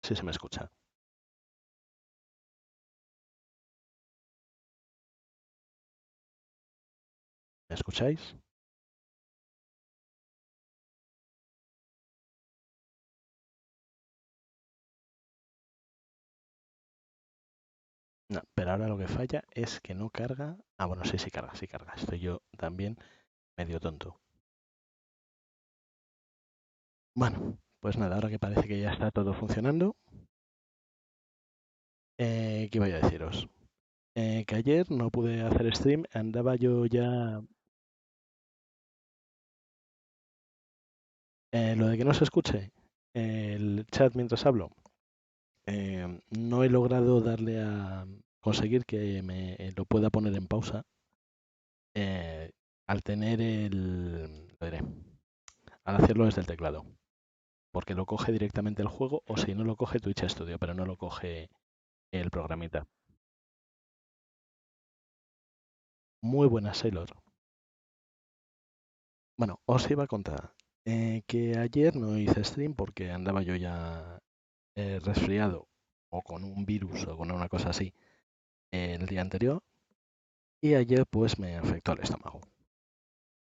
si se me escucha. ¿Me escucháis? No, pero ahora lo que falla es que no carga. Ah, bueno, sí, sí carga, sí carga. Estoy yo también medio tonto. Bueno, pues nada, ahora que parece que ya está todo funcionando, ¿qué voy a deciros? Que ayer no pude hacer stream, andaba yo ya. Lo de que no se escuche el chat mientras hablo, no he logrado darle a conseguir que me lo pueda poner en pausa al tener lo diré, al hacerlo desde el teclado, porque lo coge directamente el juego o si no lo coge Twitch Studio, pero no lo coge el programita. Muy buena, Sailor. Bueno, os iba a contar que ayer no hice stream porque andaba yo ya resfriado o con un virus o con una cosa así el día anterior y ayer pues me afectó el estómago.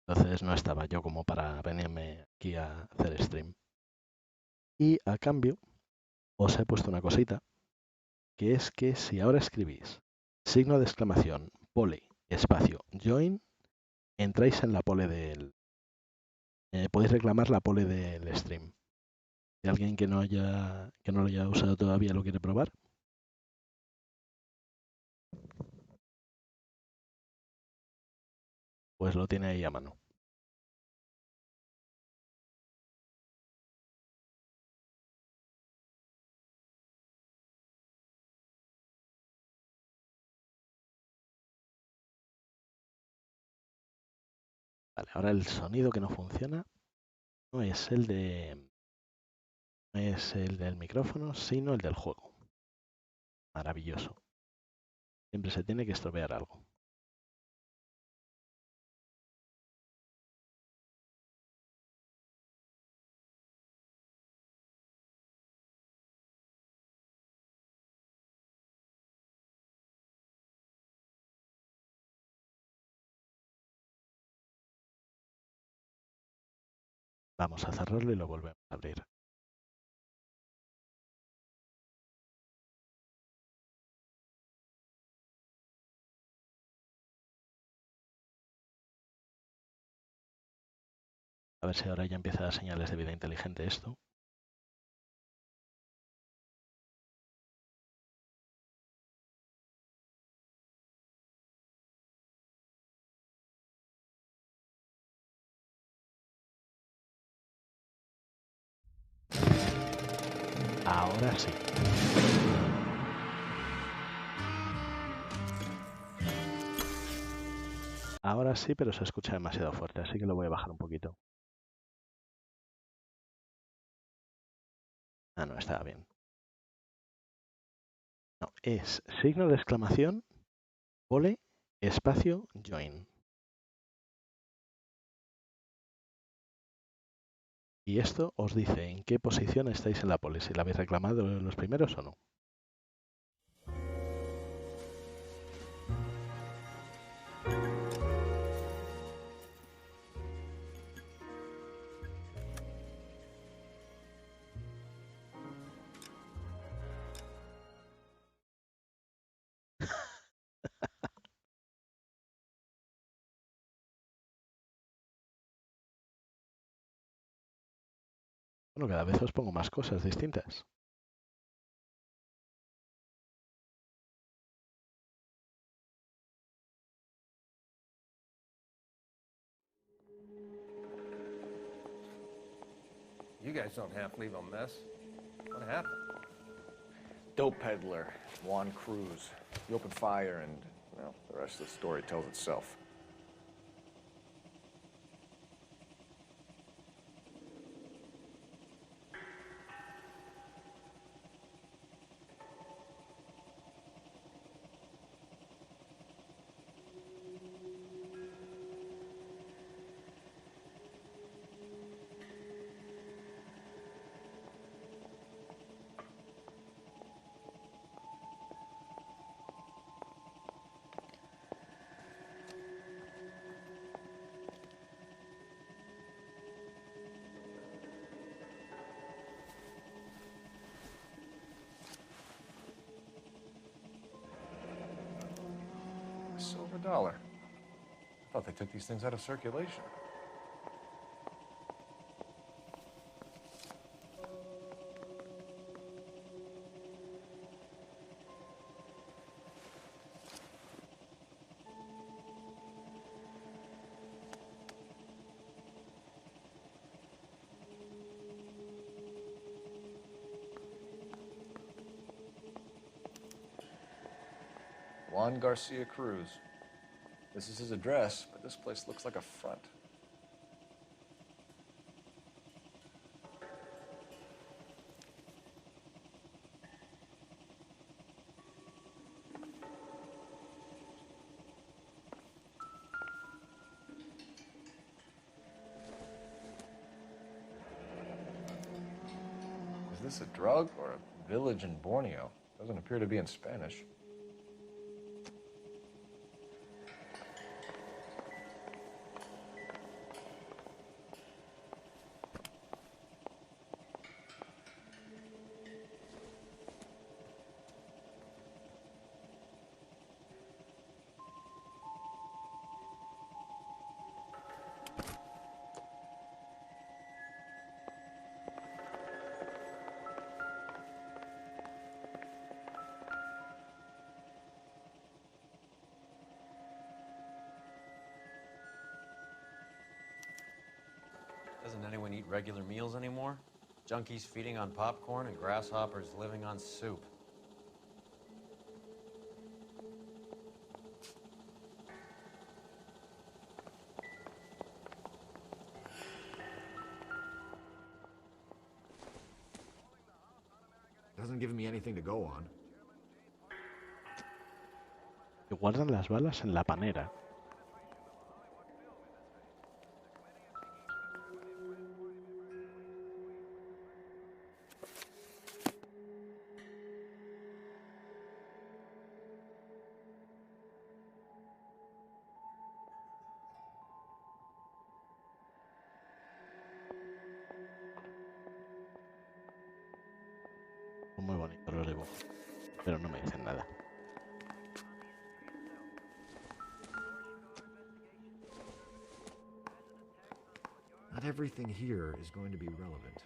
Entonces no estaba yo como para venirme aquí a hacer stream. Y a cambio os he puesto una cosita, que es que si ahora escribís signo de exclamación, pole, espacio, join, entráis en la pole del... podéis reclamar la pole del stream. Si alguien que no lo haya usado todavía lo quiere probar, pues lo tiene ahí a mano. Vale, ahora el sonido que no funciona no es no es el del micrófono, sino el del juego. Maravilloso. Siempre se tiene que estropear algo. Vamos a cerrarlo y lo volvemos a abrir. A ver si ahora ya empieza a dar señales de vida inteligente esto. Ahora sí. Ahora sí, pero se escucha demasiado fuerte, así que lo voy a bajar un poquito. Ah, no, estaba bien. No, es signo de exclamación, pole, espacio, join. Y esto os dice en qué posición estáis en la pole, si la habéis reclamado los primeros o no. Bueno, cada vez os pongo más cosas distintas. You guys don't have to leave a mess. What happened? Dope peddler, Juan Cruz. He opened fire and, well, the rest of the story tells itself. $1. I thought they took these things out of circulation. Juan Garcia Cruz. This is his address, but this place looks like a front. Is this a drug or a village in Borneo? Doesn't appear to be in Spanish. Doesn't anyone eat regular meals anymore? Junkies feeding on popcorn and grasshoppers living on soup. Doesn't give me anything to go on. Que guardan las balas en la panera. Son muy bonitos los dibujos, pero no me dicen nada. Not everything here is going to be relevant.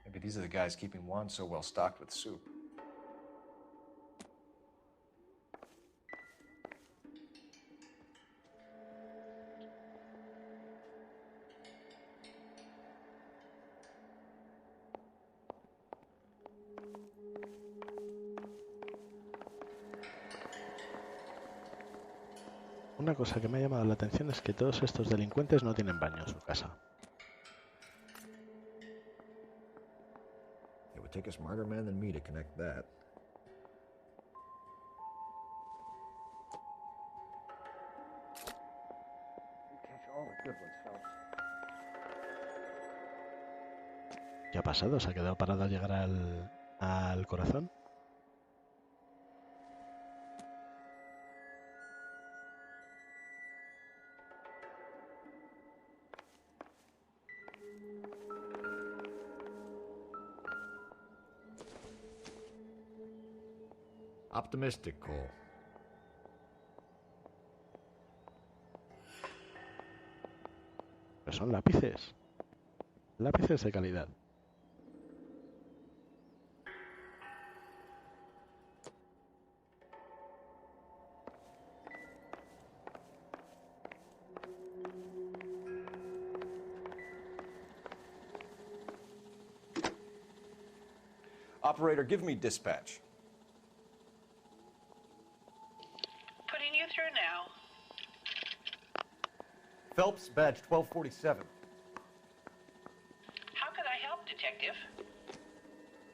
Maybe these are the guys keeping Juan so well stocked with soup. Una cosa que me ha llamado la atención es que todos estos delincuentes no tienen baño en su casa. It would take a smarter man than me to connect that. You catch all the good ones, Phelps. ¿Qué ha pasado? ¿Se ha quedado parado al llegar al corazón? Optimistic, Cole. Pero son lápices. Lápices de calidad. Operator, give me dispatch. Putting you through now. Phelps, badge 1247. How could I help, Detective?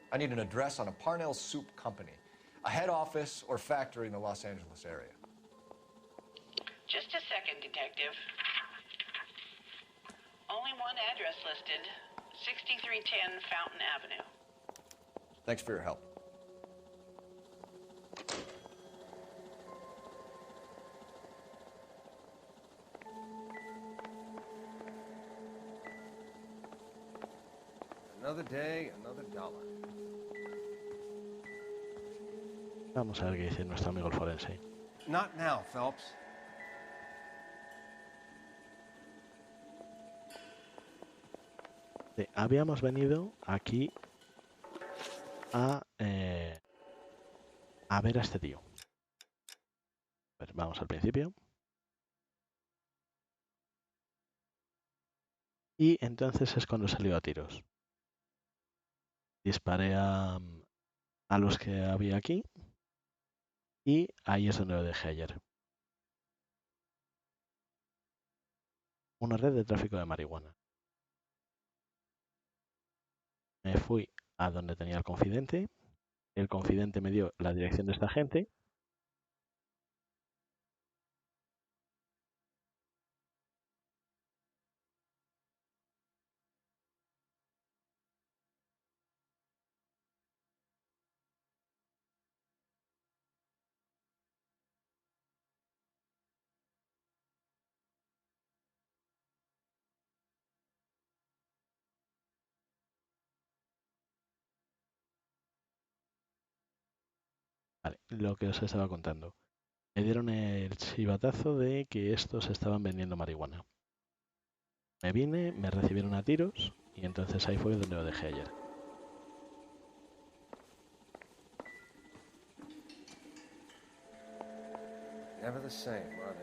I need an address on a Parnell Soup Company, a head office or factory in the Los Angeles area. Just a second, Detective. Only one address listed, 6310 Fountain Avenue. Thanks for your help. Another day, another dollar. Vamos a ver qué dice nuestro amigo el forense. Not now, Phelps. Habíamos venido aquí a ver a este tío. A ver, vamos al principio. Y entonces es cuando salió a tiros. Disparé a los que había aquí. Y ahí es donde lo dejé ayer. Una red de tráfico de marihuana. Me fui a donde tenía el confidente. El confidente me dio la dirección de esta gente. Vale, lo que os estaba contando. Me dieron el chivatazo de que estos estaban vendiendo marihuana. Me vine, me recibieron a tiros y entonces ahí fue donde lo dejé ayer. Never the same, are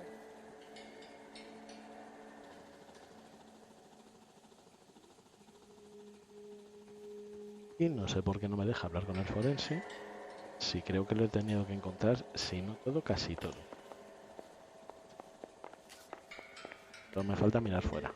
they? Y no sé por qué no me deja hablar con el forense. Si creo que lo he tenido que encontrar, si no todo, casi todo. Pero me falta mirar fuera.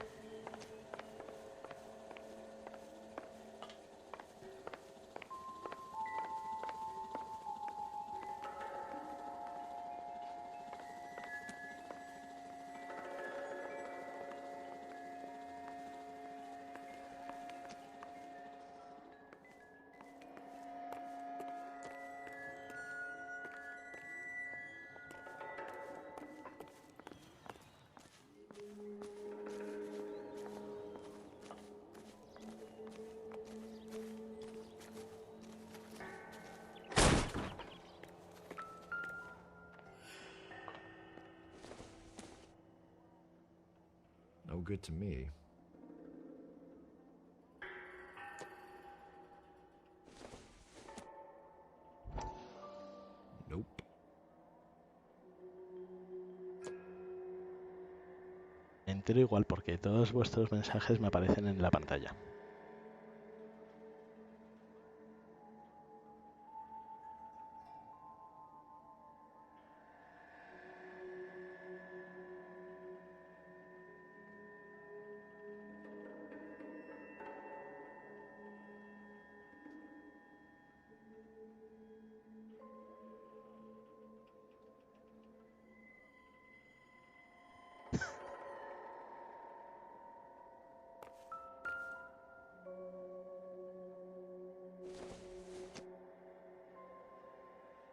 No good to me. Nope. Me entero igual porque todos vuestros mensajes me aparecen en la pantalla.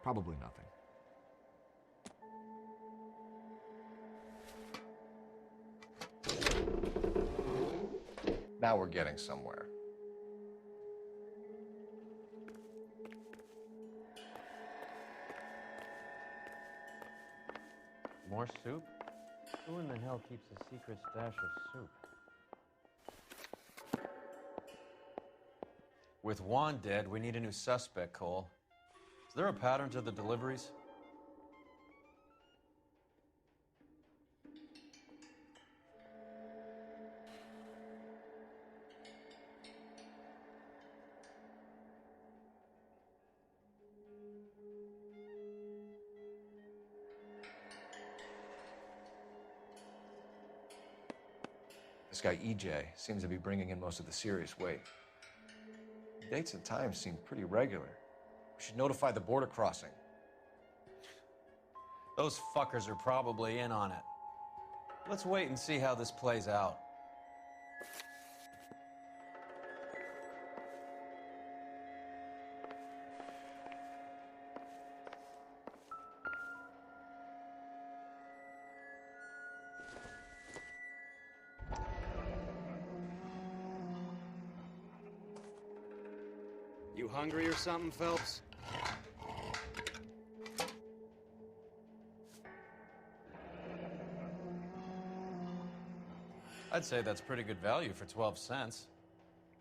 Probably nothing. Now we're getting somewhere. More soup? Who in the hell keeps a secret stash of soup? With Juan dead, we need a new suspect, Cole. Is there a pattern to the deliveries? This guy EJ seems to be bringing in most of the serious weight. Dates and times seem pretty regular. We should notify the border crossing. Those fuckers are probably in on it. Let's wait and see how this plays out. You hungry or something, Phelps? I'd say that's pretty good value for 12 cents.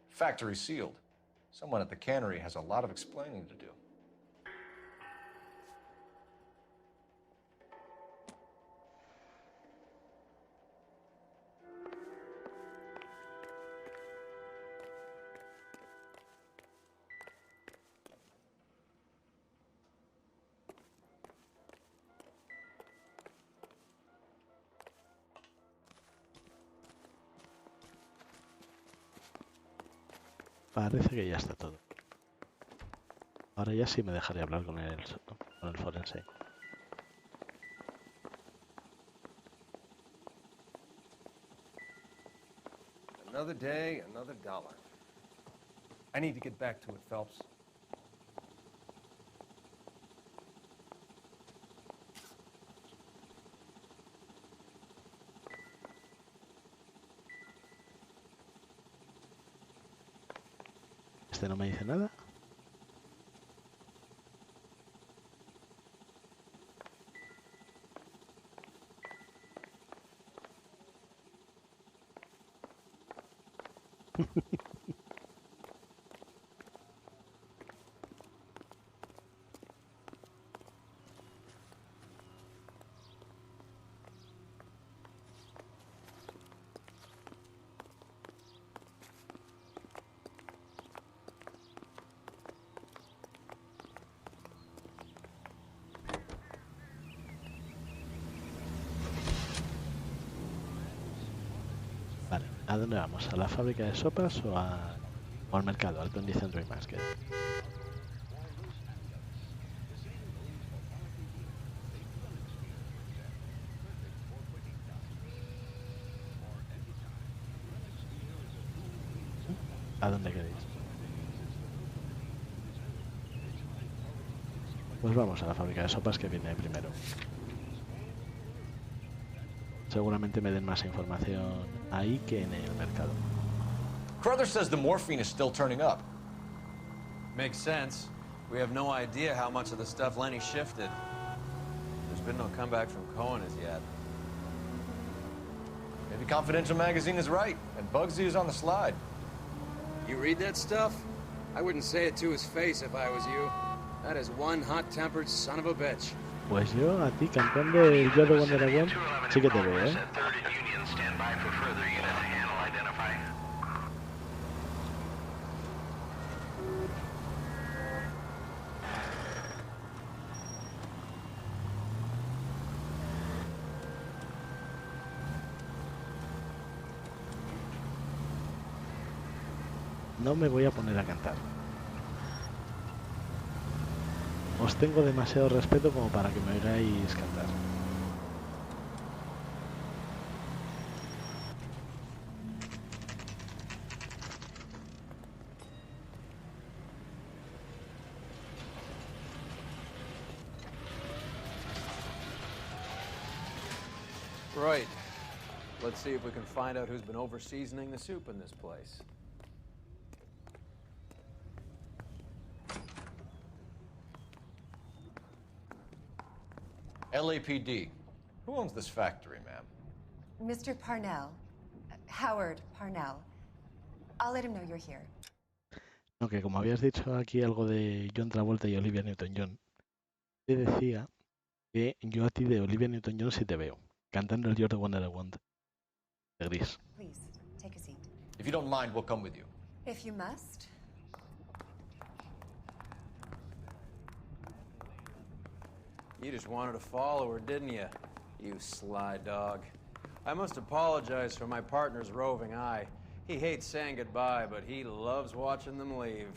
Factory sealed. Someone at the cannery has a lot of explaining to do. Parece que ya está todo. Ahora ya sí me dejaré hablar con el forense. Another day, another dollar. I need to get back to it, Phelps. Este no me dice nada. Vale, ¿a dónde vamos? ¿A la fábrica de sopas o al mercado, al 20th Century Market? ¿A dónde queréis? Pues vamos a la fábrica de sopas que viene primero. Seguramente me den más información ahí que en el mercado. Carruthers says the morphine is still turning up. Makes sense. We have no idea how much of the stuff Lenny shifted. There's been no comeback from Cohen as yet. Maybe Confidential Magazine is right, and Bugsy is on the slide. You read that stuff? I wouldn't say it to his face if I was you. That is one hot-tempered son of a bitch. Pues yo, a ti, campeón del yo de Wonder Woman, sí que te veo, ¿eh? No me voy a poner a cantar. Os tengo demasiado respeto como para que me oigáis cantar. Right. Let's see if we can find out who's been over-seasoning the soup in this place. LAPD. Who owns this factory, ma'am? Mr. Parnell. Howard Parnell. I'll let him know you're here. Aunque como habías dicho aquí algo de John Travolta y Olivia Newton-John, te decía que yo a ti de Olivia Newton-John sí te veo, cantando el You're the Wonder I Want, de Gris. Please, take a seat. If you don't mind, we'll come with you. If you must. You just wanted to follow her, didn't you? You sly dog. I must apologize for my partner's roving eye. He hates saying goodbye, but he loves watching them leave.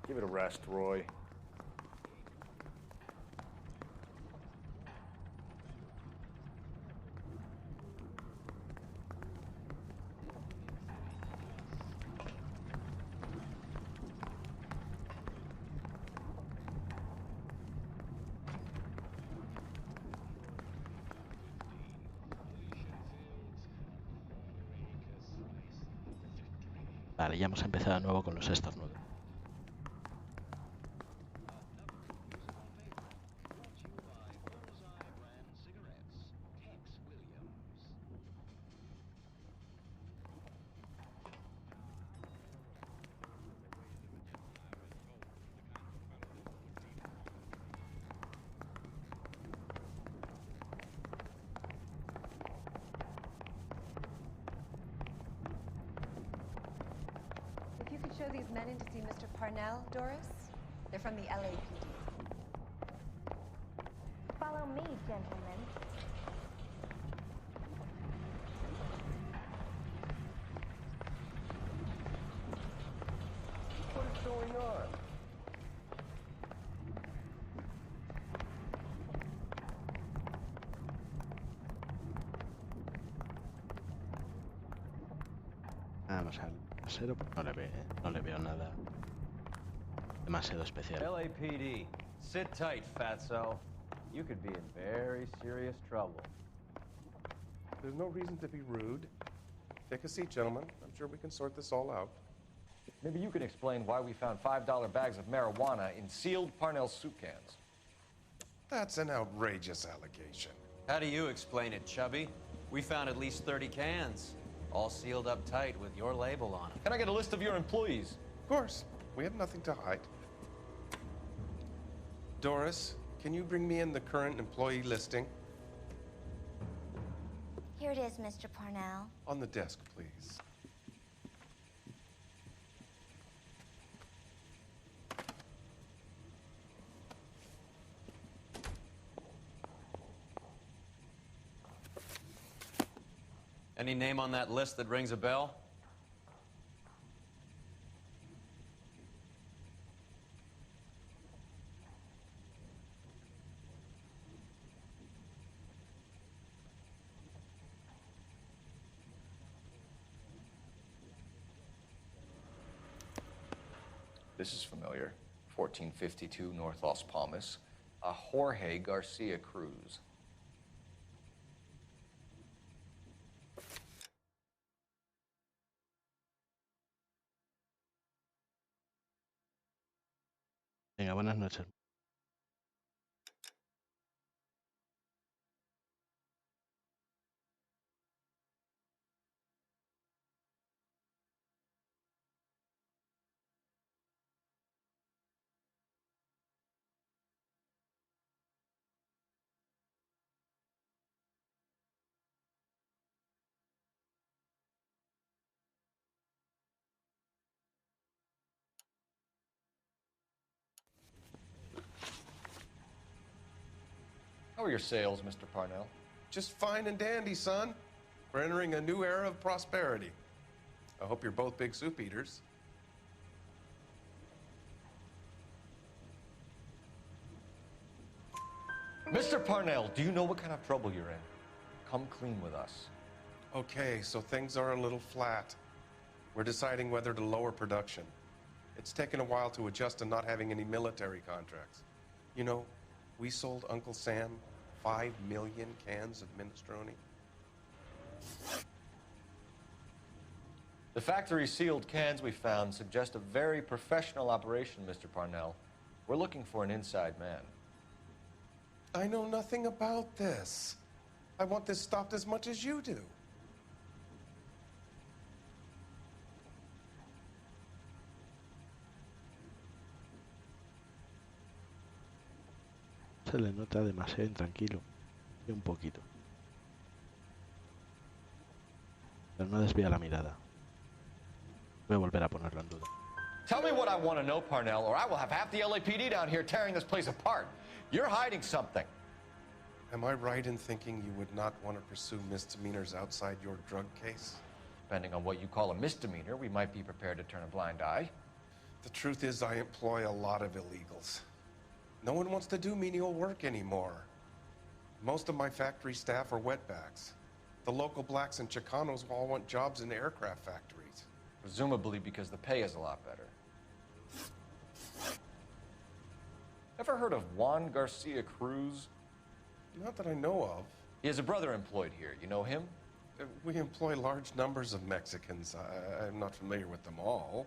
Give it a rest, Roy. Vale, ya hemos empezado de nuevo con los estornudos. If you could show these men in to see Mr. Parnell, Doris? They're from the LAPD. Follow me, gentlemen. What is going on? Vamos al trasero, no le veo nada demasiado especial. LAPD, sit tight, fatso. You could be in very serious trouble. There's no reason to be rude. Take a seat, gentlemen. I'm sure we can sort this all out. Maybe you can explain why we found $5 bags of marijuana in sealed Parnell soup cans. That's an outrageous allegation. How do you explain it, Chubby? We found at least 30 cans, all sealed up tight with your label on them. Can I get a list of your employees? Of course. We have nothing to hide. Doris, can you bring me in the current employee listing? Here it is, Mr. Parnell. On the desk, please. Any name on that list that rings a bell? This is familiar. 1452 North Las Palmas. A Jorge Garcia Cruz. Venga, buenas noches. How are your sales, Mr. Parnell? Just fine and dandy, son. We're entering a new era of prosperity. I hope you're both big soup eaters. Mr. Parnell, do you know what kind of trouble you're in? Come clean with us. Okay, so things are a little flat. We're deciding whether to lower production. It's taken a while to adjust to not having any military contracts. You know, we sold Uncle Sam 5 million cans of minestrone. The factory sealed cans we found suggest a very professional operation, Mr. Parnell. We're looking for an inside man. I know nothing about this. I want this stopped as much as you do. Se le nota demasiado intranquilo. Y un poquito. Pero no desvía la mirada. Voy a volver a ponerlo en duda. Tell me what I want to know, Parnell, or I will have half the LAPD down here tearing this place apart. You're hiding something. Am I right in thinking you would not want to pursue misdemeanors outside your drug case? Depending on what you call a misdemeanor, we might be prepared to turn a blind eye. The truth is, I employ a lot of illegals. No one wants to do menial work anymore. Most of my factory staff are wetbacks. The local blacks and Chicanos all want jobs in aircraft factories. Presumably because the pay is a lot better. Ever heard of Juan Garcia Cruz? Not that I know of. He has a brother employed here. You know him? We employ large numbers of Mexicans. I'm not familiar with them all.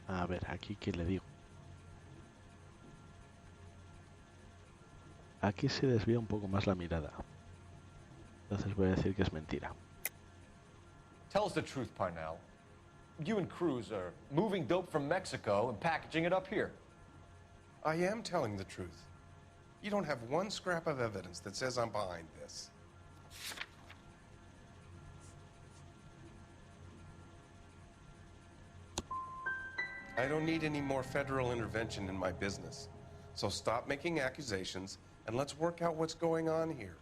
A ver, aquí qué le digo. Aquí se desvía un poco más la mirada. Entonces voy a decir que es mentira. Tell us the truth, Parnell. You and Cruz are moving dope from Mexico and packaging it up here. I am telling the truth. You don't have one scrap of evidence that says I'm behind this. I don't need any more federal intervention in my business. So stop making accusations and let's work out what's going on here.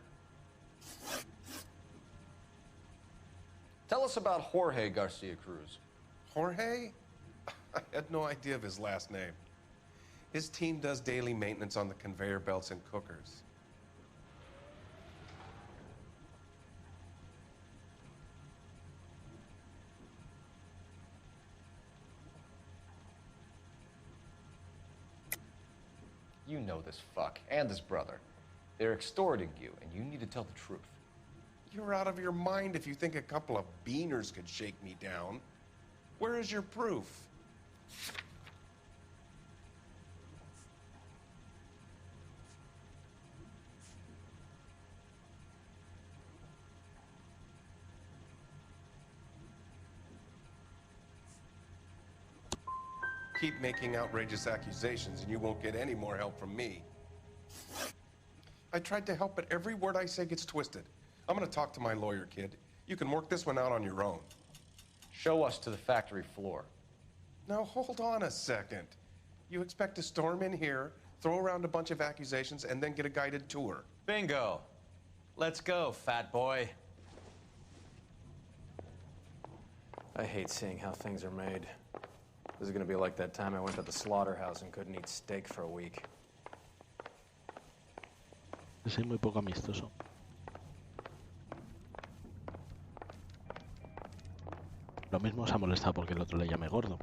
Tell us about Jorge Garcia Cruz. Jorge? I had no idea of his last name. His team does daily maintenance on the conveyor belts and cookers. You know this fuck and his brother. They're extorting you, and you need to tell the truth. You're out of your mind if you think a couple of beaners could shake me down. Where is your proof? Keep making outrageous accusations and you won't get any more help from me. I tried to help, but every word I say gets twisted. I'm gonna talk to my lawyer, kid. You can work this one out on your own. Show us to the factory floor. Now, hold on a second. You expect to storm in here, throw around a bunch of accusations, and then get a guided tour. Bingo. Let's go, fat boy. I hate seeing how things are made. This is gonna be like that time I went to the slaughterhouse and couldn't eat steak for a week. Es muy poco amistoso. Lo mismo se ha molestado porque el otro le llame gordo.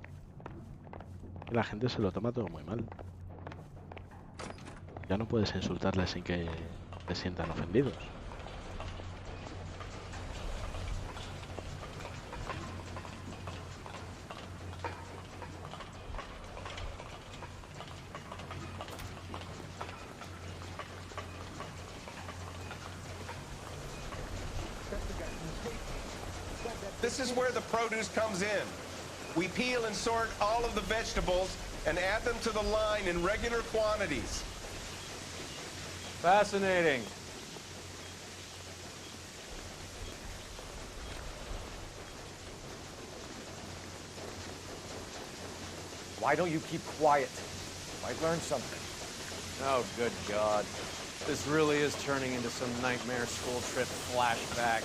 Y la gente se lo toma todo muy mal. Ya no puedes insultarles sin que se sientan ofendidos. This is where the produce comes in. We peel and sort all of the vegetables and add them to the line in regular quantities. Fascinating. Why don't you keep quiet? Might learn something. Oh, good God. This really is turning into some nightmare school trip flashback.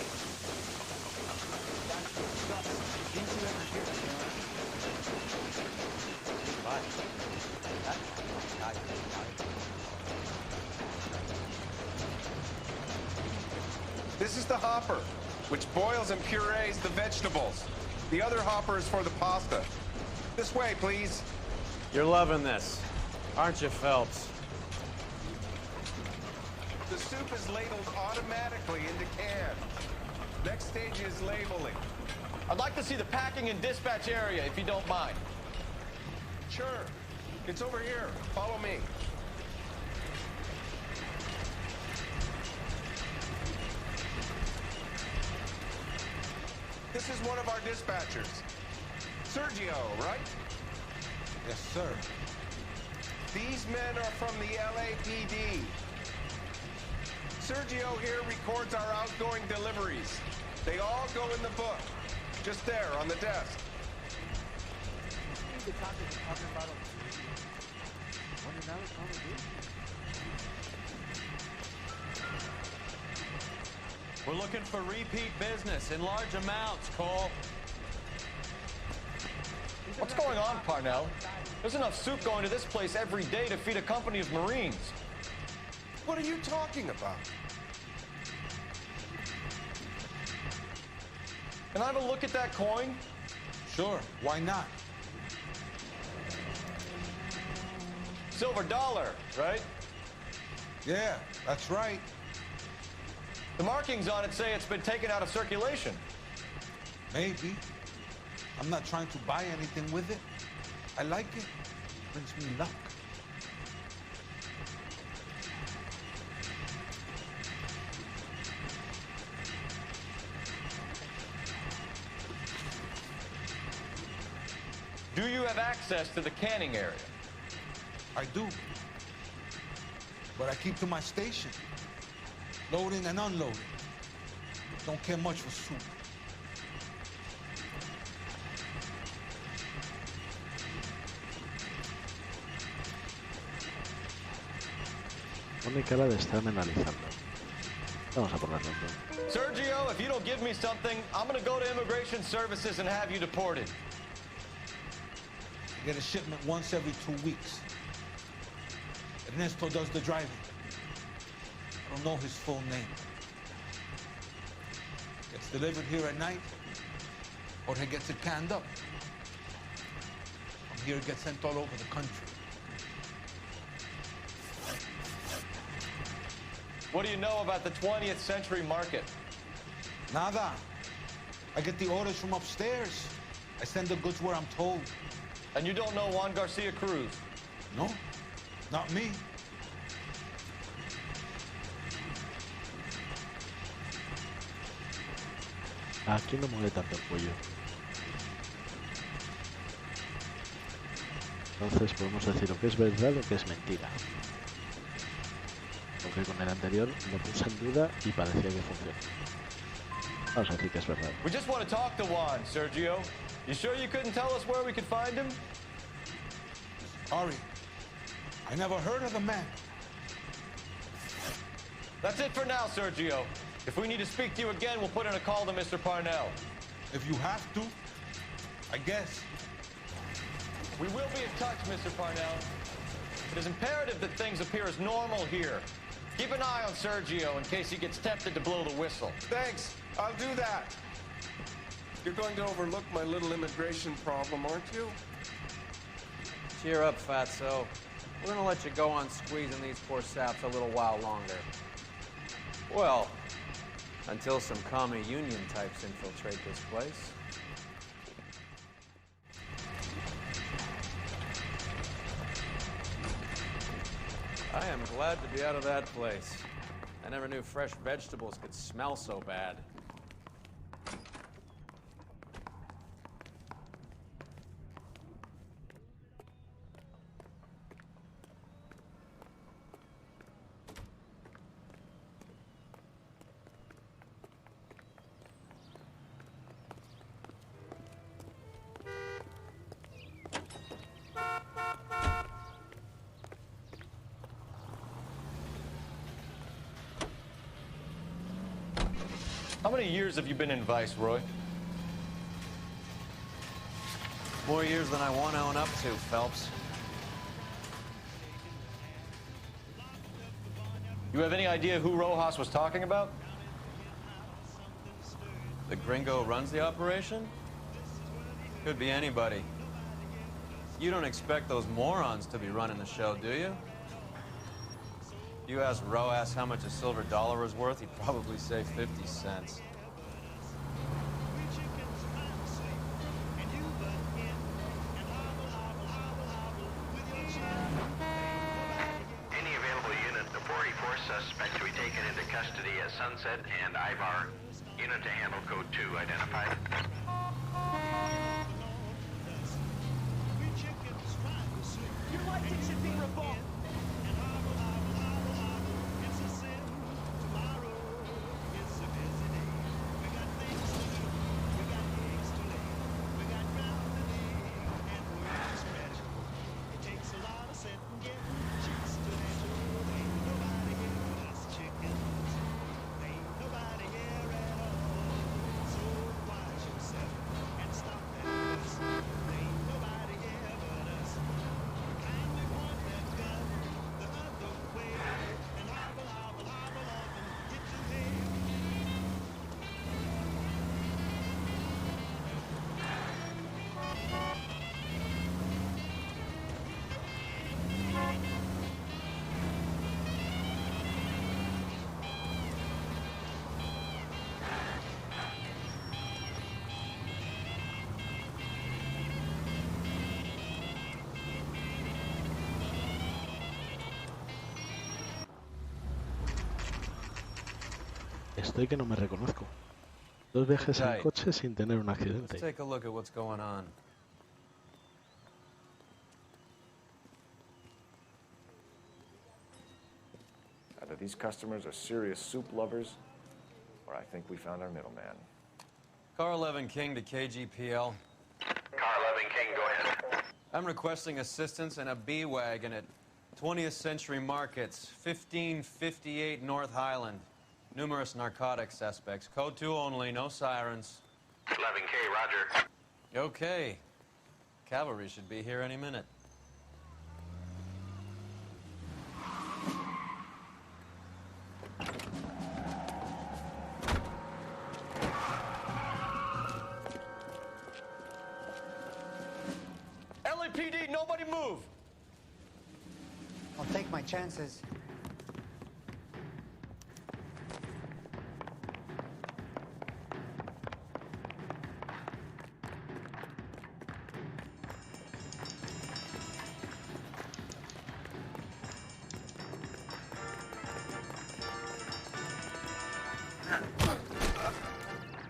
This is the hopper, which boils and purees the vegetables. The other hopper is for the pasta. This way, please. You're loving this, aren't you, Phelps? The soup is ladled automatically into cans. Next stage is labeling. I'd like to see the packing and dispatch area, if you don't mind. Sure. It's over here. Follow me. This is one of our dispatchers. Sergio, right? Yes, sir. These men are from the LAPD. Sergio here records our outgoing deliveries. They all go in the book. Just there, on the desk. The We're looking for repeat business in large amounts, Cole. What's going on, Parnell? There's enough soup going to this place every day to feed a company of Marines. What are you talking about? Can I have a look at that coin? Sure, why not? Silver dollar, right? Yeah, that's right. The markings on it say it's been taken out of circulation. Maybe. I'm not trying to buy anything with it. I like it. Brings me luck. Do you have access to the canning area? I do. But I keep to my station. Loading and unloading. Don't care much for soup. Pone cara de estarme analizando. Vamos a ponerlo en todo. Sergio, if you don't give me something, I'm gonna go to Immigration Services and have you deported. I get a shipment once every 2 weeks. Ernesto does the driving. I don't know his full name. Gets delivered here at night, or he gets it canned up. From here, it gets sent all over the country. What do you know about the 20th century market? Nada. I get the orders from upstairs. I send the goods where I'm told. And you don't know Juan Garcia Cruz? No, not me. Aquí no mueve tanto el cuello. Entonces podemos decir lo que es verdad y lo que es mentira. Porque con el anterior lo puse en duda y parecía que funcionó. Vamos a decir que es verdad. We just want to talk to Juan, Sergio. You sure you couldn't tell us where we could find him? Ari, I never heard of the man. That's it for now, Sergio. If we need to speak to you again, we'll put in a call to Mr. Parnell. If you have to, I guess. We will be in touch, Mr. Parnell. It is imperative that things appear as normal here. Keep an eye on Sergio in case he gets tempted to blow the whistle. Thanks. I'll do that. You're going to overlook my little immigration problem, aren't you? Cheer up, fatso. We're gonna let you go on squeezing these poor saps a little while longer. Well, until some commie union types infiltrate this place. I am glad to be out of that place. I never knew fresh vegetables could smell so bad. How many years have you been in Viceroy? More years than I want to own up to, Phelps. You have any idea who Rojas was talking about? The gringo runs the operation? Could be anybody. You don't expect those morons to be running the show, do you? You ask Rojas how much a silver dollar is worth, he'd probably say 50 cents. Any available unit, the 44 suspect to be taken into custody at Sunset and Ivar. Unit to handle code 2 identified. Your lighting should be revoked. Estoy que no me reconozco. 2 viajes en Right. coche sin tener un Let's accidente. take a look at what's going on. Either these customers are serious soup lovers, or I think we found our middleman. Car 11 King to KGPL. Car 11 King, go ahead. I'm requesting assistance in a B-Wagon at 20th Century Markets, 1558 North Highland. Numerous narcotic suspects. Code 2 only, no sirens. 11K, roger. Okay. Cavalry should be here any minute. LAPD, nobody move! I'll take my chances.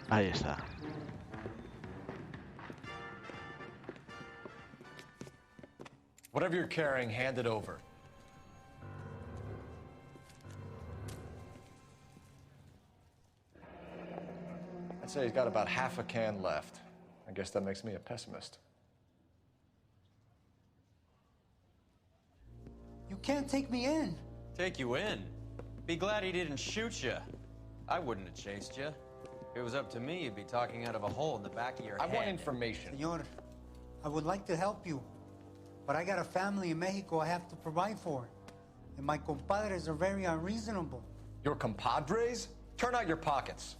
Ahí está. Whatever you're carrying, hand it over. I'd say he's got about half a can left. I guess that makes me a pessimist. You can't take me in. Take you in? Be glad he didn't shoot you. I wouldn't have chased you. If it was up to me, you'd be talking out of a hole in the back of your head. I want information. Señor, I would like to help you, but I got a family in Mexico I have to provide for. And my compadres are very unreasonable. Your compadres? Turn out your pockets.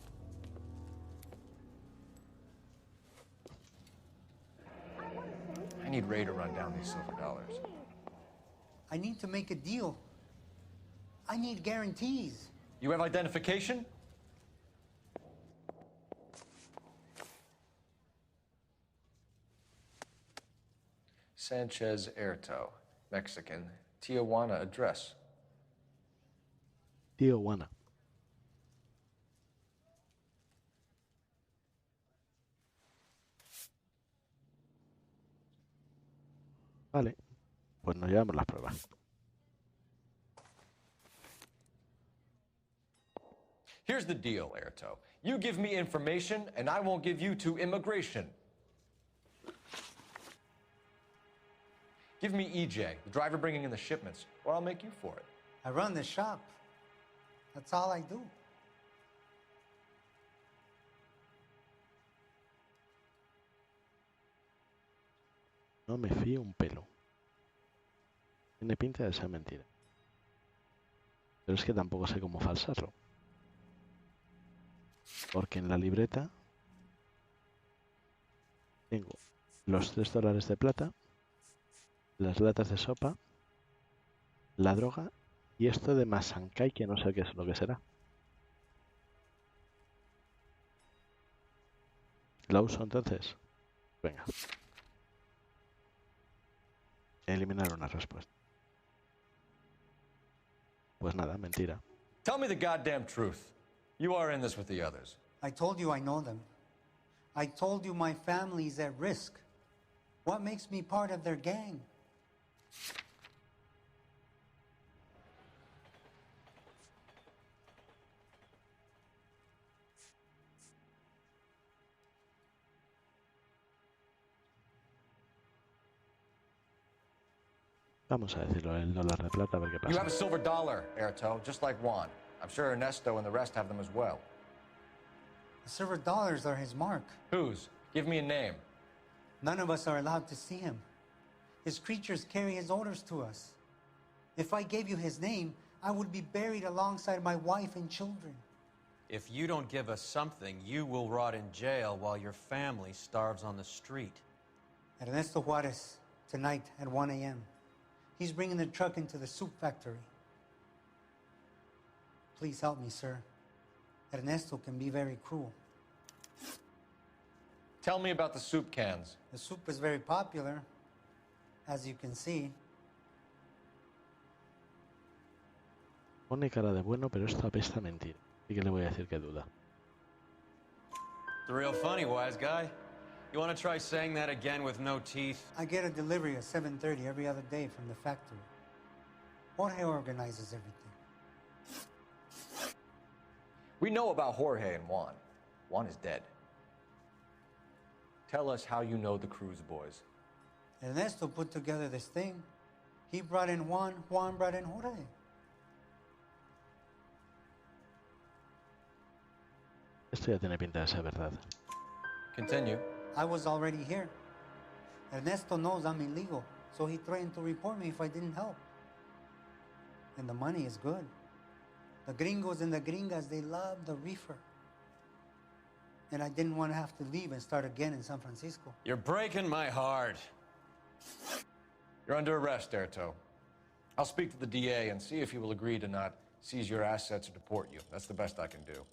I need Ray to run down these silver dollars. I need to make a deal. I need guarantees. You have identification? Sanchez Erto, Mexican, Tijuana address. Tijuana. Vale, pues nos llevamos las pruebas. Here's the deal, Erto. You give me information, and I won't give you to immigration. Give me EJ, the driver bringing in the shipments, or I'll make you for it. I run the shop. That's all I do. No me fío un pelo. Tiene pinta de ser mentira. Pero es que tampoco sé cómo falsarlo. Porque en la libreta tengo los $3 de plata, las latas de sopa, la droga y esto de Masancay, que no sé qué es lo que será. ¿La uso entonces? Venga. Eliminar una respuesta. Pues nada, mentira. Tell me the goddamn truth. You are in this with the others. I told you I know them. I told you my family's at risk. What makes me part of their gang? Vamos a decirlo, el dólar de plata, a ver qué You pasa. have a silver dollar, Erto, just like Juan. I'm sure Ernesto and the rest have them as well. The silver dollars are his mark. Whose? Give me a name. None of us are allowed to see him. His creatures carry his orders to us. If I gave you his name, I would be buried alongside my wife and children. If you don't give us something, you will rot in jail while your family starves on the street. Ernesto Juarez, tonight at 1 a.m. He's bringing the truck into the soup factory. Please help me, sir. Ernesto can be very cruel. Tell me about the soup cans. The soup is very popular, as you can see. Pone cara de bueno, pero esto apesta a mentira. Así que le voy a decir que duda. It's real funny, wise guy. You want to try saying that again with no teeth? I get a delivery at 7:30 every other day from the factory. Jorge organizes everything. We know about Jorge and Juan. Juan is dead. Tell us how you know the Cruz boys. Ernesto put together this thing. He brought in Juan, Juan brought in Jorge. Esto ya tiene pinta de ser verdad. Continue. I was already here. Ernesto knows I'm illegal, so he threatened to report me if I didn't help. And the money is good. The gringos and the gringas, they love the reefer. And I didn't want to have to leave and start again in San Francisco. You're breaking my heart. You're under arrest, Erto. I'll speak to the DA and see if he will agree to not seize your assets or deport you. That's the best I can do.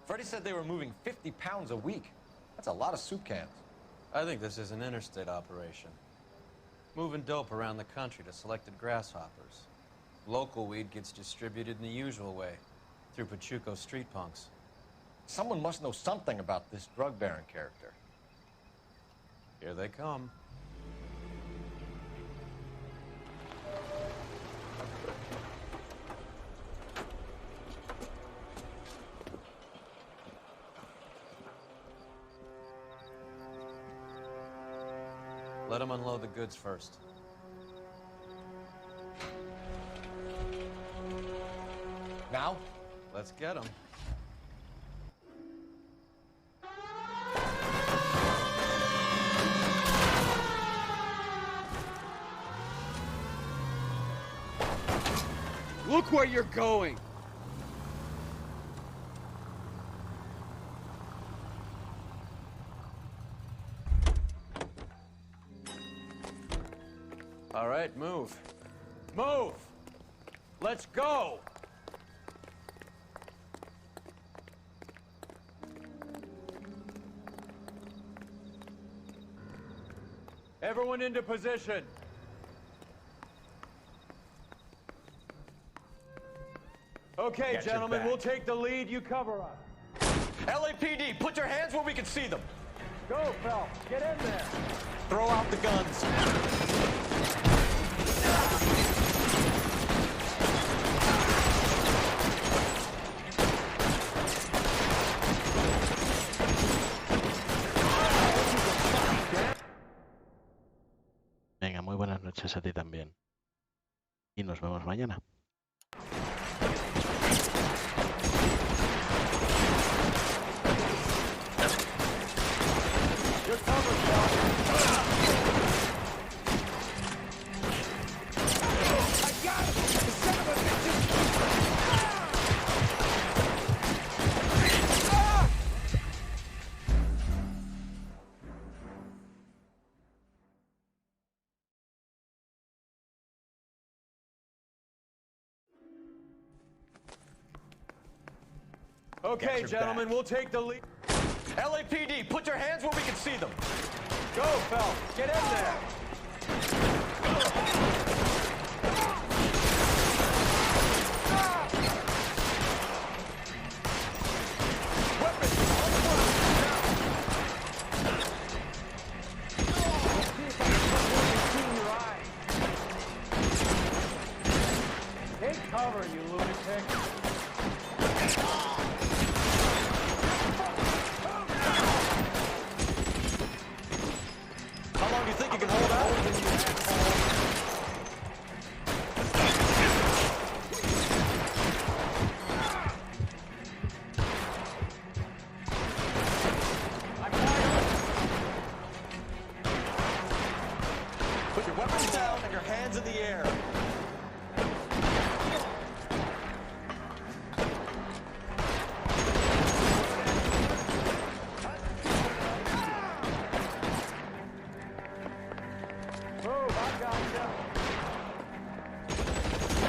Freddie said they were moving 50 pounds a week. That's a lot of soup cans. I think this is an interstate operation. Moving dope around the country to selected grasshoppers. Local weed gets distributed in the usual way, through Pachuco street punks. Someone must know something about this drug baron character. Here they come. Let them unload the goods first. Now? Let's get them. Look where you're going! All right, move. Move! Let's go! Everyone into position. Okay, gentlemen, we'll take the lead. You cover us. LAPD, put your hands where we can see them. Go, Phelps. Get in there. Throw out the guns. Venga, muy buenas noches a ti también. Y nos vemos mañana. Okay, gentlemen, we'll take the lead. LAPD, put your hands where we can see them. Go, Phelps. Get in there. Take cover, you lunatic. How long do you think you can hold out? Put your weapons down and your hands in the air. Move, I gotcha.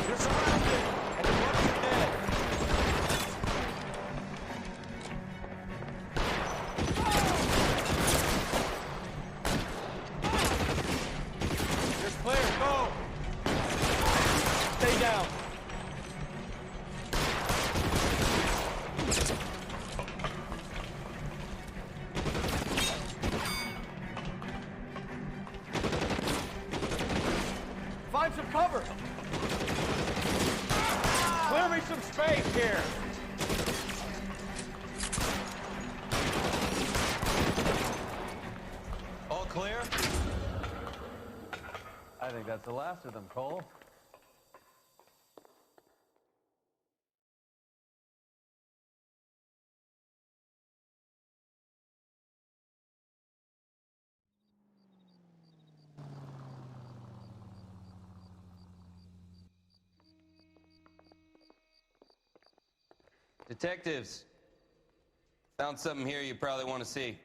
You're surrounded, and the ones are dead. You're clear, go! Stay down. Find some cover. Clear me some space here. All clear? I think that's the last of them, Cole. Detectives, found something here you probably want to see.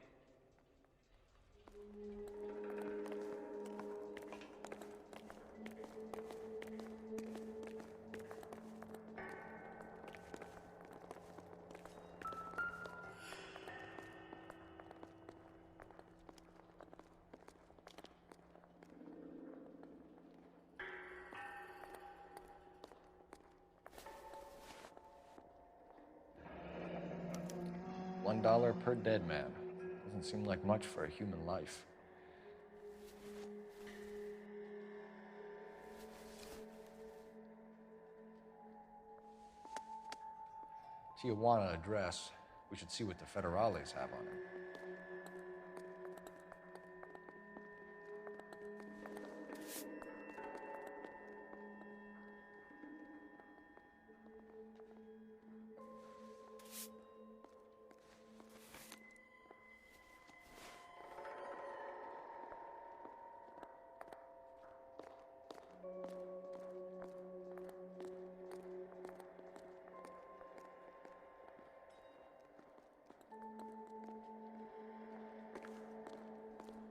$1 per dead man. Doesn't seem like much for a human life. Tijuana address. We should see what the federales have on it.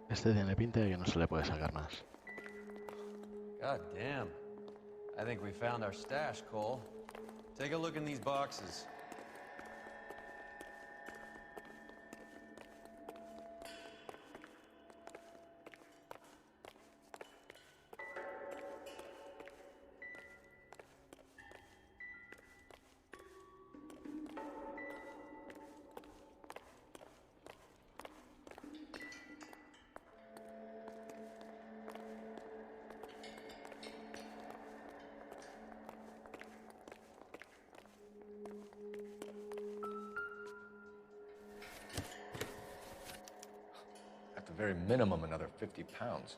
Este tiene pinta de que no se le puede sacar más. God damn. I think we found our stash, Cole. Take a look in these boxes. At the very minimum, another 50 pounds.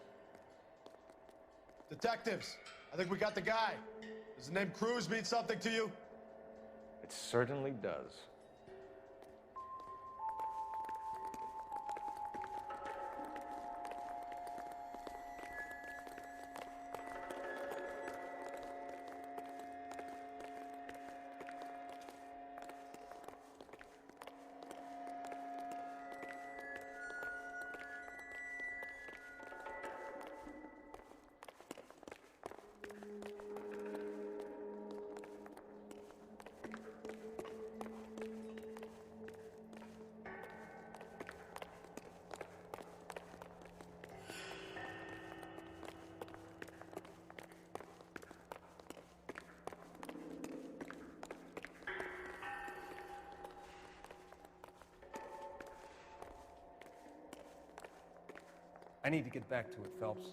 Detectives, I think we got the guy. Does the name Cruz mean something to you? It certainly does. I need to get back to it, Phelps.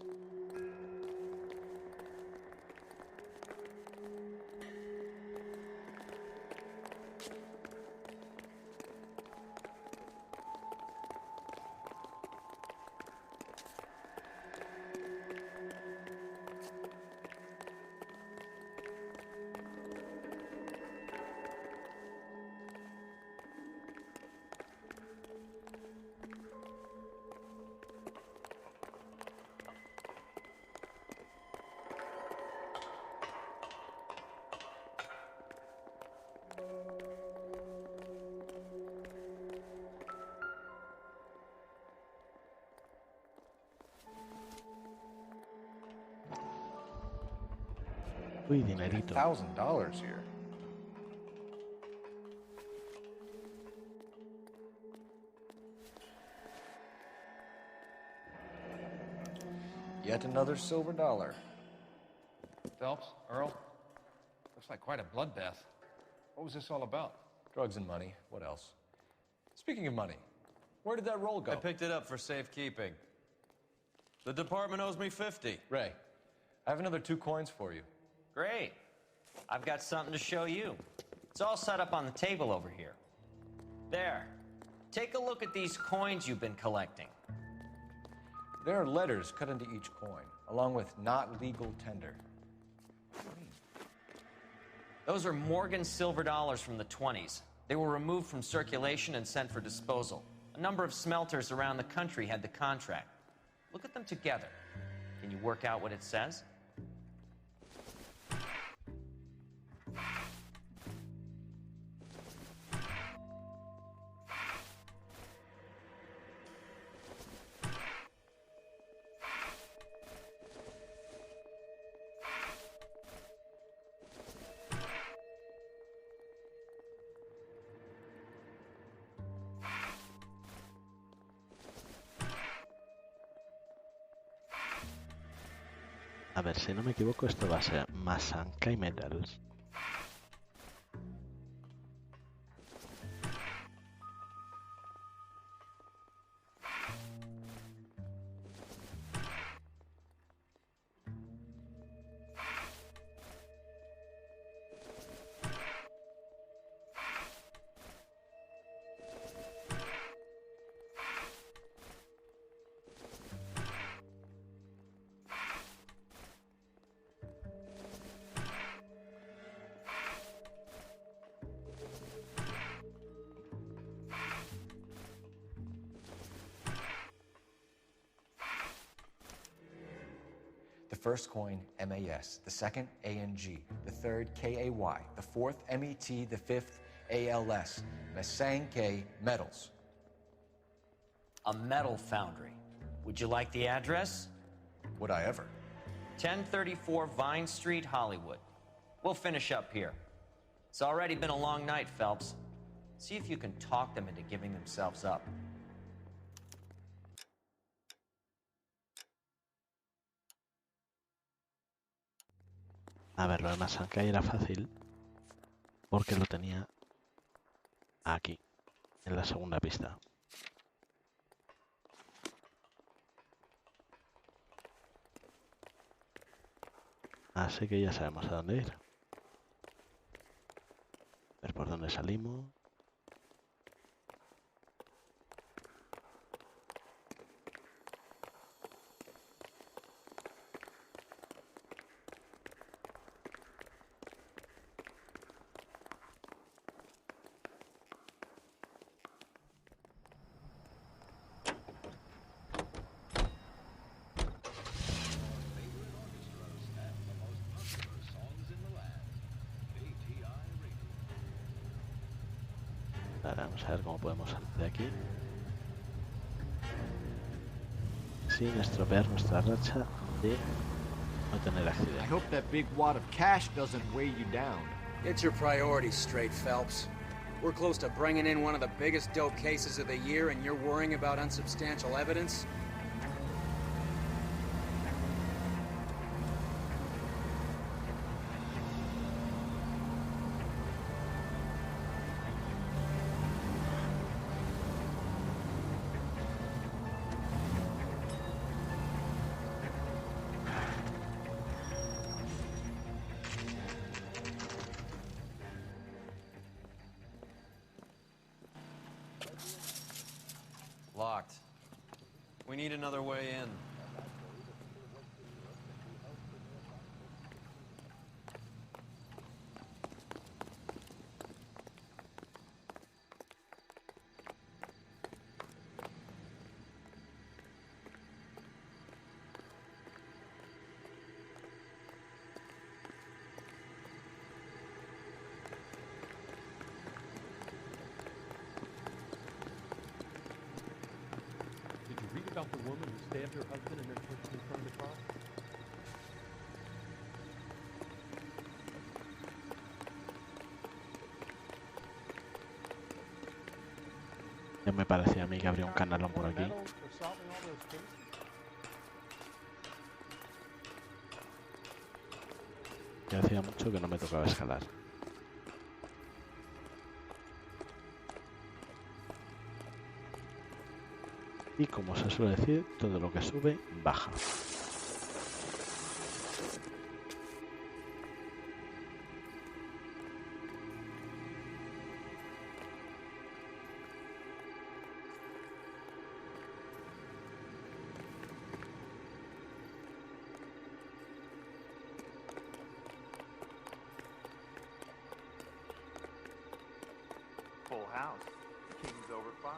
Uy, dinerito. $1,000 here. Yet another silver dollar. Phelps, Earl, looks like quite a bloodbath. What was this all about? Drugs and money. What else? Speaking of money, where did that roll go? I picked it up for safekeeping. The department owes me 50. Ray, I have another 2 coins for you. Great. I've got something to show you. It's all set up on the table over here. There. Take a look at these coins you've been collecting. There are letters cut into each coin, along with not legal tender. Those are Morgan silver dollars from the 20s. They were removed from circulation and sent for disposal. A number of smelters around the country had the contract. Look at them together. Can you work out what it says? A ver, si no me equivoco, esto va a ser Masankai Metals. The first coin, MAS. The second, ANG. The third, KAY. The fourth, MET. The fifth, ALS. Masanke Metals. A metal foundry. Would you like the address? Would I ever? 1034 Vine Street, Hollywood. We'll finish up here. It's already been a long night, Phelps. See if you can talk them into giving themselves up. A ver, lo de Masankai era fácil porque lo tenía aquí, en la segunda pista. Así que ya sabemos a dónde ir. A ver por dónde salimos. Ahora vamos a ver cómo podemos salir de aquí sin estropear nuestra racha de no tener I accidentes. hope that big wad of cash doesn't weigh you down. Get your priorities straight, Phelps. We're close to bringing in one of the biggest dope cases of the year, and you're worrying about unsubstantial evidence? Locked. We need another way in. Did you read about the woman who stabbed her husband and then pushed him in front of the car? que me parecía a mí que habría un canalón por aquí. Y hacía mucho que no me tocaba escalar. Y como se suele decir, todo lo que sube, baja. Full house. King's over 5.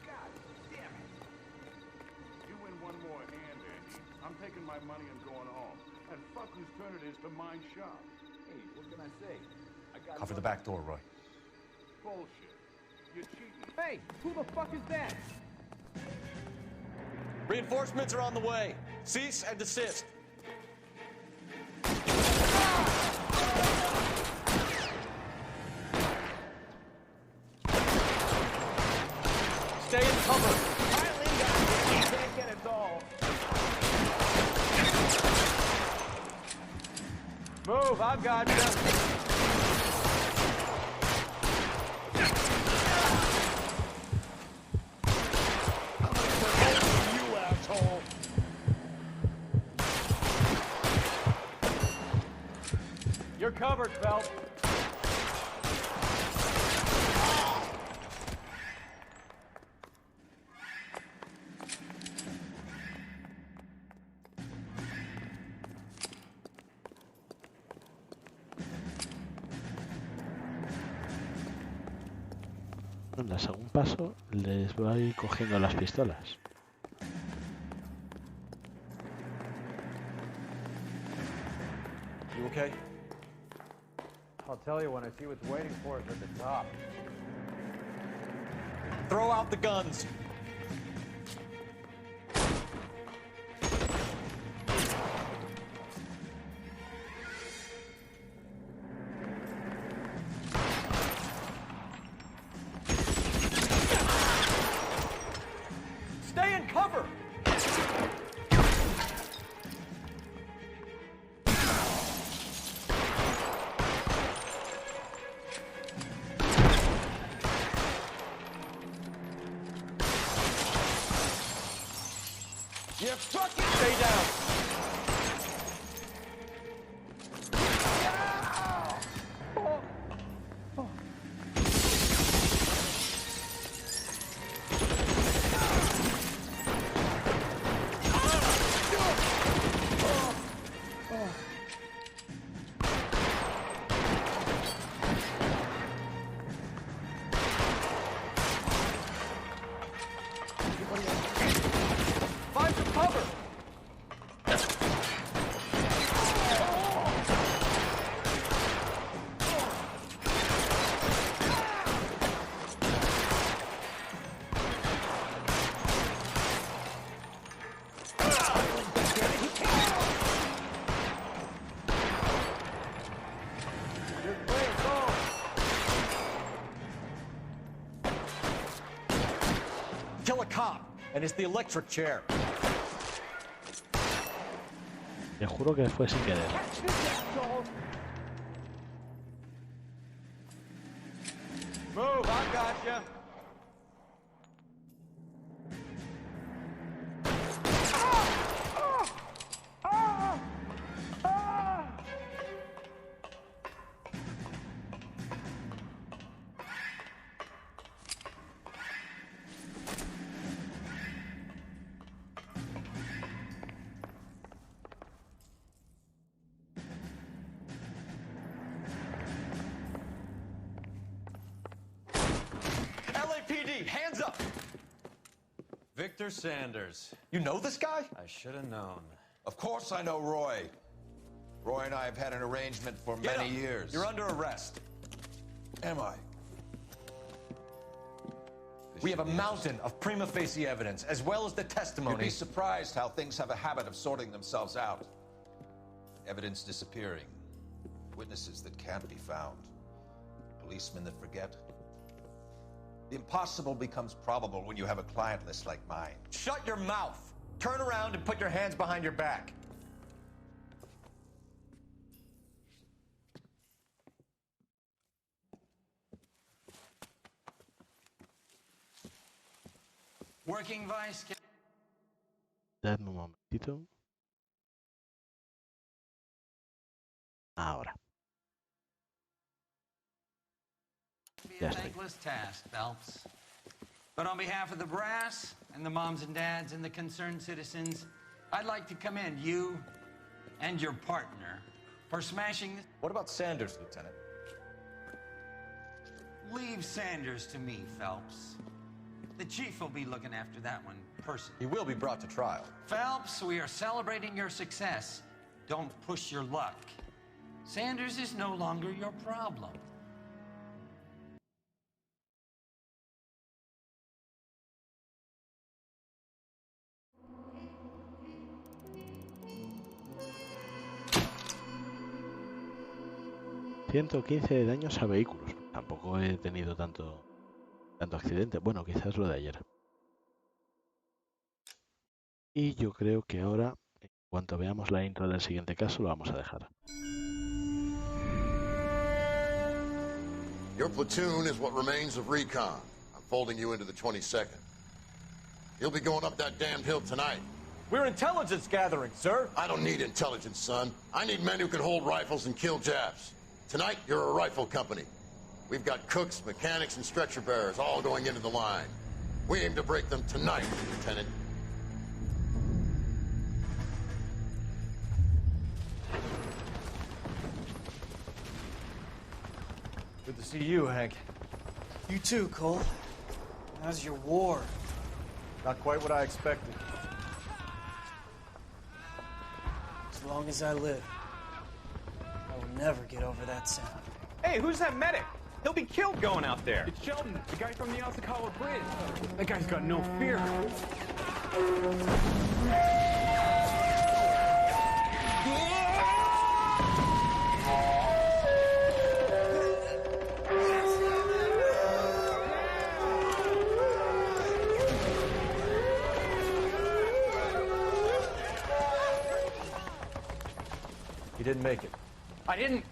God damn it. You win one more hand, Andy. I'm taking my money and going home. And fuck whose turn it is to mind shop. Hey, what can I say? I got Cover the back door, Roy. Bullshit. You're cheating. Hey, who the fuck is that? Reinforcements are on the way. Cease and desist. Stay in cover. Quietly, guys. You can't get us all. Move, I've got you. You asshole. You're covered, Phelps. Anda, según paso, les voy cogiendo las pistolas. You okay? I'll tell you when I see what's waiting for us at the top. Throw out the guns. Stay in cover. You fucking Stay down. Find some cover. You're clear, go. Kill a cop, and it's the electric chair. Te juro que fue sin querer. Move, I got you. LAPD, hands up! Victor Sanders. You know this guy? I should have known. Of course I know Roy. Roy and I have had an arrangement for Get many up. years. You're under arrest. Am I? We have a mountain of prima facie evidence, as well as the You'd testimony. be surprised how things have a habit of sorting themselves out. Evidence disappearing. Witnesses that can't be found. Policemen that forget. The impossible becomes probable when you have a client list like mine. Shut your mouth. Turn around and put your hands behind your back. Working vice. Dadme un momentito. Ahora. Be a thankless task, Phelps. But on behalf of the brass and the moms and dads and the concerned citizens, I'd like to commend you and your partner for smashing this. What about Sanders, Lieutenant? Leave Sanders to me, Phelps. The chief will be looking after that one personally. He will be brought to trial. Phelps, we are celebrating your success. Don't push your luck. Sanders is no longer your problem. $115 de daños a vehículos. Tampoco he tenido tanto accidente. Bueno, quizás lo de ayer. Y yo creo que ahora, en cuanto veamos la intro del siguiente caso, lo vamos a dejar. Your platoon is what remains of recon. I'm folding you into the 22nd. You'll be going up that damned hill tonight. We're intelligence gathering, sir. I don't need intelligence, son. I need men who can hold rifles and kill Japs. Tonight, you're a rifle company. We've got cooks, mechanics, and stretcher bearers all going into the line. We aim to break them tonight, Lieutenant. Good to see you, Hank. You too, Cole. How's your war? Not quite what I expected. As long as I live, I will never get over that sound. Hey, who's that medic? He'll be killed going out there. It's Sheldon, the guy from the Osakawa Bridge. That guy's got no fear. He didn't make it. I didn't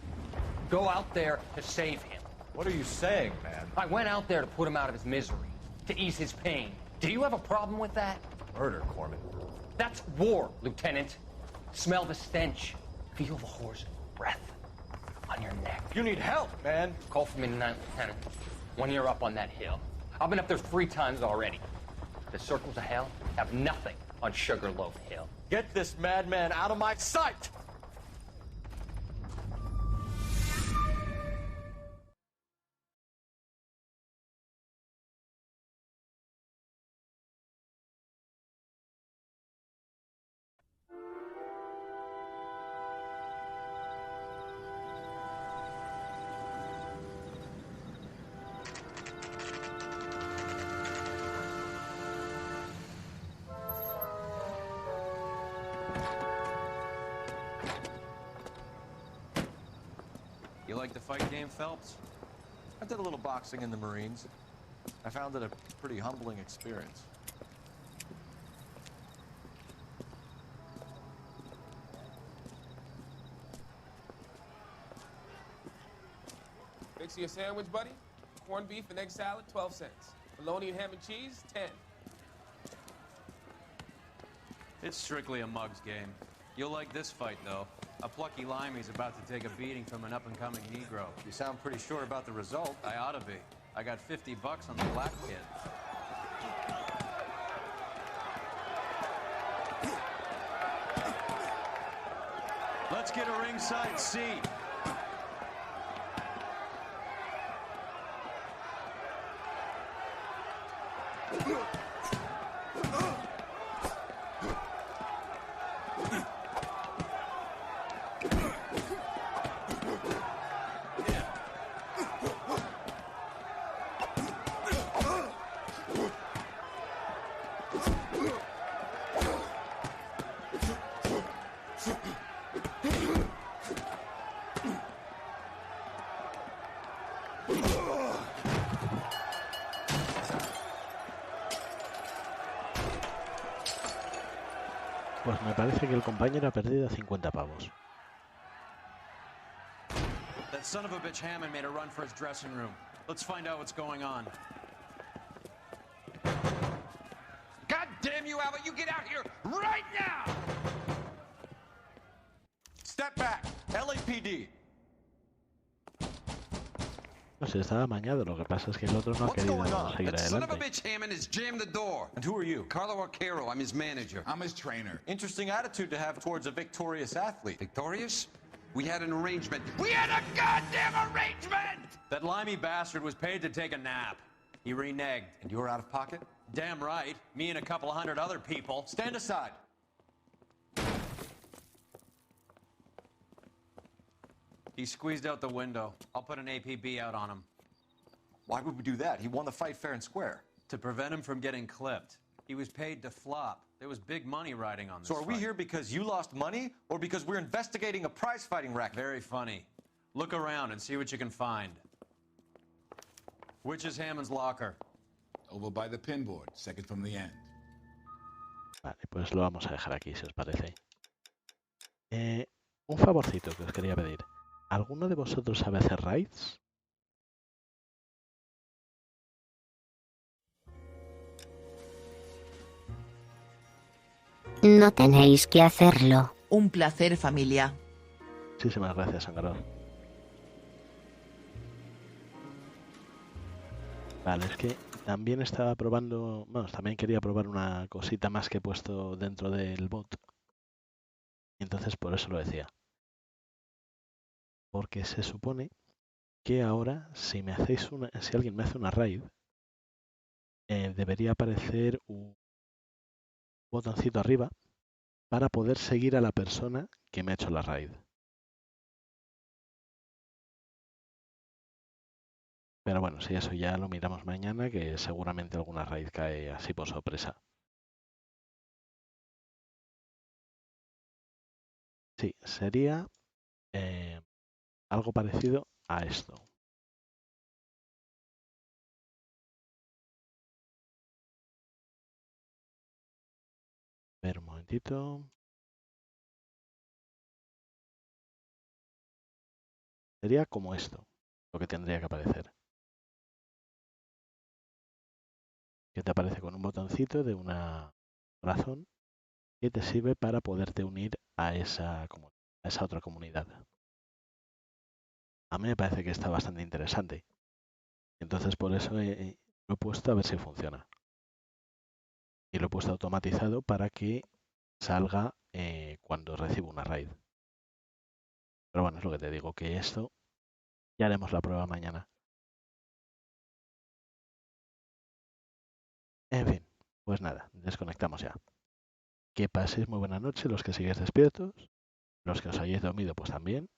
go out there to save him. What are you saying, man? I went out there to put him out of his misery, to ease his pain. Do you have a problem with that? Murder, Corman. That's war, Lieutenant. Smell the stench. Feel the horse's breath on your neck. You need help, man. Call for me tonight, Lieutenant. When you're up on that hill. I've been up there 3 times already. The circles of hell have nothing on Sugarloaf Hill. Get this madman out of my sight! You like the fight game, Phelps? I did a little boxing in the Marines. I found it a pretty humbling experience. Fix you a sandwich, buddy? Corned beef and egg salad, 12 cents. Bologna and ham and cheese, 10. It's strictly a mug's game. You'll like this fight, though. A plucky limey's about to take a beating from an up-and-coming Negro. You sound pretty sure about the result. I ought to be. I got $50 on the black kid. Let's get a ringside seat. parece que el compañero ha perdido 50 pavos. That son of a bitch Hammond made a run for his dressing room. Let's find out what's going on. God damn you, Albert! You get out here right now! Step back! LAPD! No sé, estaba amañado. Lo que pasa es que el otro no ha querido seguir That son of a adelante. bitch Hammond has jammed the door. And who are you? Carlo Arcaro, I'm his manager. I'm his trainer. Interesting attitude to have towards a victorious athlete. Victorious? We had an arrangement. We had a goddamn arrangement! That limey bastard was paid to take a nap. He reneged. And you were out of pocket? Damn right. Me and a couple of hundred other people. Stand aside. He squeezed out the window. I'll put an APB out on him. Why would we do that? He won the fight fair and square. To prevent him from getting clipped. He was paid to flop. There was big money riding on this So are we fight. here because you lost money or because we're investigating a prize-fighting racket? Very funny. Look around and see what you can find. Which is Hammond's locker? Over by the pinboard, second from the end. Vale, pues lo vamos a dejar aquí, si os parece. Un favorcito que os quería pedir. ¿Alguno de vosotros sabe hacer raids? No tenéis que hacerlo. Un placer, familia. Muchísimas gracias, Sangarón. Vale, es que también estaba probando... Bueno, también quería probar una cosita más que he puesto dentro del bot. Y entonces por eso lo decía. Porque se supone que ahora, si alguien me hace una raid, debería aparecer un botoncito arriba para poder seguir a la persona que me ha hecho la raid. Pero bueno, si eso ya lo miramos mañana, que seguramente alguna raid cae así por sorpresa. Sí, sería algo parecido a esto. A ver, un momentito. Sería como esto, lo que tendría que aparecer. Que te aparece con un botoncito de una razón que te sirve para poderte unir a esa otra comunidad. A mí me parece que está bastante interesante. Entonces por eso lo he puesto a ver si funciona. Y lo he puesto automatizado para que salga cuando recibo una raid. Pero bueno, es lo que te digo, que esto ya haremos la prueba mañana. En fin, pues nada, desconectamos ya. Que paséis muy buena noche los que sigáis despiertos. Los que os hayáis dormido, pues también.